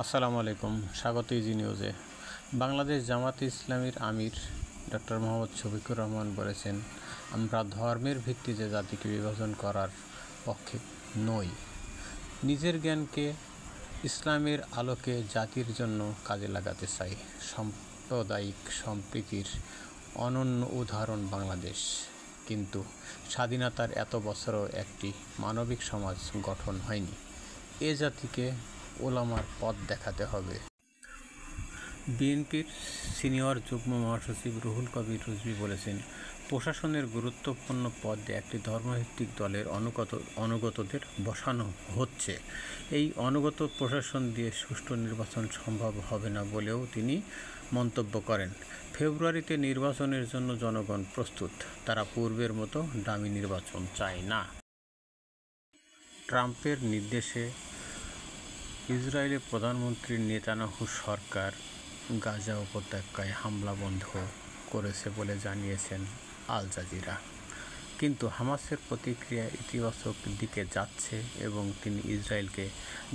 আসসালামু আলাইকুম, স্বাগত ইজি নিউজে। বাংলাদেশ জামাতে ইসলামীর আমির ডক্টর মোহাম্মদ শফিকুর রহমান বলেছেন, আমরা ধর্মের ভিত্তিতে জাতিকে বিভাজন করার পক্ষে নই। নিজের জ্ঞানকে ইসলামের আলোকে জাতির জন্য কাজে লাগাতে চাই। সাম্প্রদায়িক সম্প্রীতির অনন্য উদাহরণ বাংলাদেশ, কিন্তু স্বাধীনতার এত বছরও একটি মানবিক সমাজ গঠন হয়নি। এ জাতিকে ওলামার পথ দেখাতে হবে। বিএনপির সিনিয়র যুগ্ম মহাসচিব রুহুল কবির রিজভী বলেছেন, প্রশাসনের গুরুত্বপূর্ণ পদে একটি ধর্মভিত্তিক দলের অনুগতদের বসানো হচ্ছে। এই অনুগত প্রশাসন দিয়ে সুষ্ঠু নির্বাচন সম্ভব হবে না বলেও তিনি মন্তব্য করেন। ফেব্রুয়ারিতে নির্বাচনের জন্য জনগণ প্রস্তুত, তারা পূর্বের মতো দামি নির্বাচন চায় না। ট্রাম্পের নির্দেশে ইসরায়েলের প্রধানমন্ত্রী নেতানিয়াহুর সরকার গাজা উপত্যকায় হামলা বন্ধ করেছে বলে জানিয়েছেন আল জাজিরা, কিন্তু হামাসের প্রতিক্রিয়া ইতিবাচক দিকে যাচ্ছে এবং তিনি ইসরায়েলকে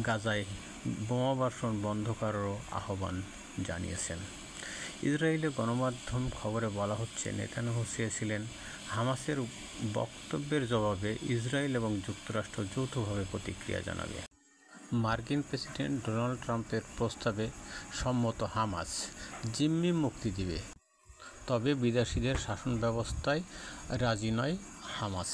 গাজায় বোমাবর্ষণ বন্ধ করারও আহ্বান জানিয়েছেন। ইসরায়েলি গণমাধ্যম খবরে বলা হচ্ছে, নেতানিয়াহু চেয়েছিলেন হামাসের বক্তব্যের জবাবে ইসরায়েল এবং যুক্তরাষ্ট্র যৌথভাবে প্রতিক্রিয়া জানাবে। মার্কিন প্রেসিডেন্ট ডোনাল্ড ট্রাম্পের প্রস্তাবে সম্মত হামাস জিম্মি মুক্তি দিবে, তবে বিদেশিদের শাসন ব্যবস্থায় রাজি নয় হামাস।